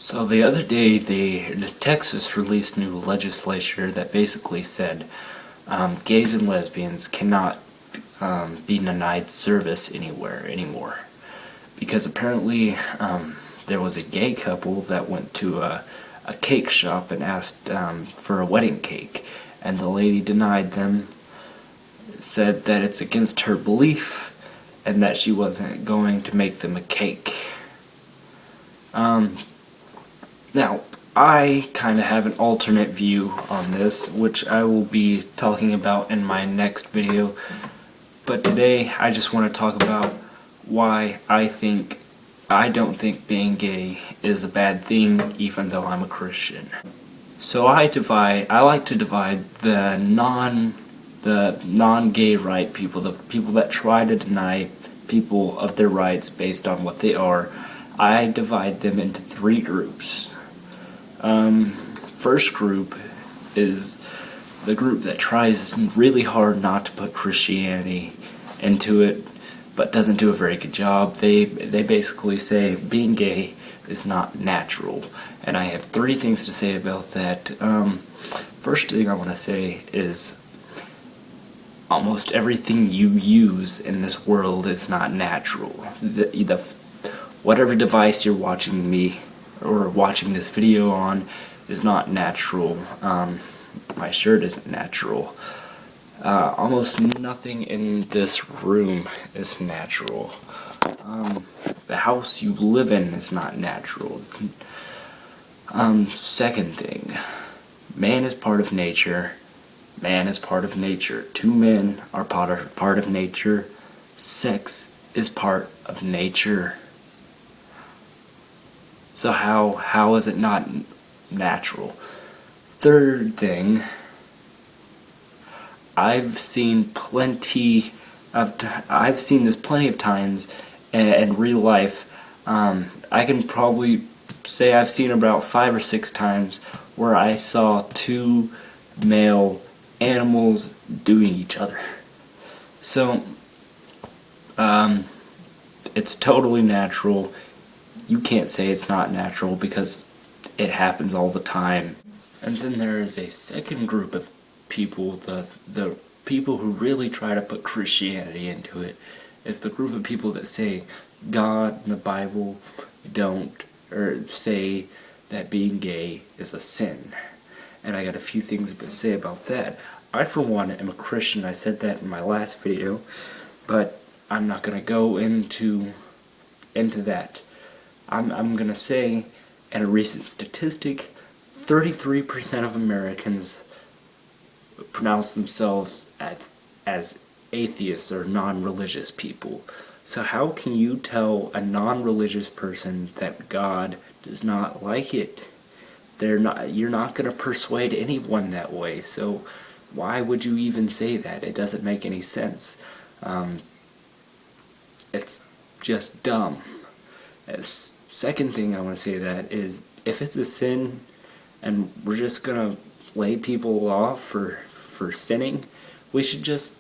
So the other day, the Texas released new legislation that basically said gays and lesbians cannot be denied service anywhere anymore. Because apparently there was a gay couple that went to a cake shop and asked for a wedding cake, and the lady denied them, said that it's against her belief, and that she wasn't going to make them a cake. Now, I kind of have an alternate view on this, which I will be talking about in my next video. But today, I just want to talk about why I don't think being gay is a bad thing, even though I'm a Christian. So I like to divide the non-gay right people, the people that try to deny people of their rights based on what they are. I divide them into three groups. First group is the group that tries really hard not to put Christianity into it, but doesn't do a very good job. They basically say being gay is not natural, and I have three things to say about that. First thing I want to say is almost everything you use in this world is not natural. Whatever device you're watching me or watching this video on is not natural. My shirt isn't natural. Almost nothing in this room is natural. The house you live in is not natural. Second thing, man is part of nature. Man is part of nature. Two men are part of nature. Sex is part of nature. So how is it not natural? Third thing, I've seen this plenty of times in real life. I can probably say I've seen about 5 or 6 times where I saw two male animals doing each other. So it's totally natural. You can't say it's not natural because it happens all the time. And then there is a second group of people, the people who really try to put Christianity into it. It's the group of people that say God and the Bible don't, or say that being gay is a sin. And I got a few things to say about that. I, for one, am a Christian. I said that in my last video, but I'm not going to go into that. I'm going to say, in a recent statistic, 33% of Americans pronounce themselves as atheists or non-religious people. So how can you tell a non-religious person that God does not like it? You're not going to persuade anyone that way, so why would you even say that? It doesn't make any sense. It's just dumb. Second thing I want to say that is, if it's a sin and we're just going to lay people off for sinning, we should just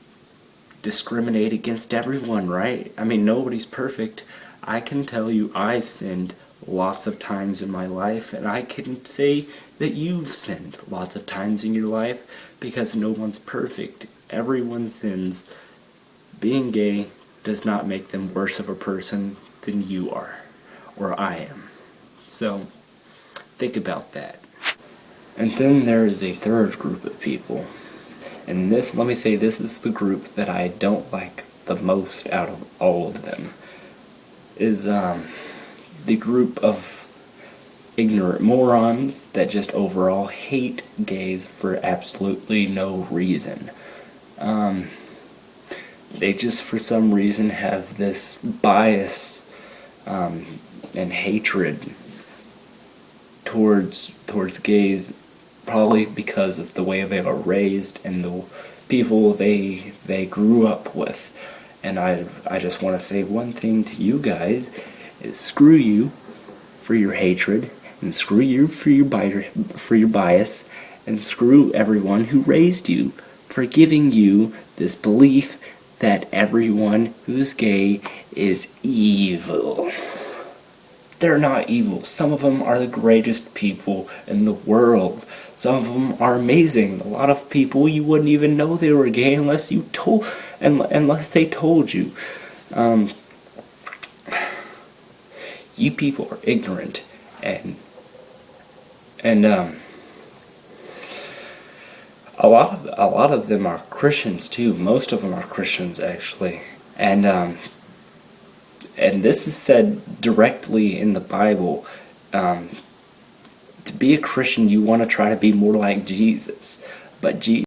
discriminate against everyone, right? I mean, nobody's perfect. I can tell you I've sinned lots of times in my life, and I can say that you've sinned lots of times in your life, because no one's perfect. Everyone sins. Being gay does not make them worse of a person than you are, or I am. So, think about that. And then there is a third group of people. And this, let me say, this is the group that I don't like the most out of all of them. Is the group of ignorant morons that just overall hate gays for absolutely no reason. They just, for some reason, have this bias and hatred towards gays, probably because of the way they were raised and the people they grew up with. And I just want to say one thing to you guys, is screw you for your hatred, and screw you for your bias, and screw everyone who raised you for giving you this belief that everyone who's gay is evil. they're not evil. Some of them are the greatest people in the world. Some of them are amazing. A lot of people, you wouldn't even know they were gay unless they told you. You people are ignorant, and a lot of them are Christians too. Most of them are Christians, actually, and this is said directly in the Bible. To be a Christian, you want to try to be more like Jesus, but Jesus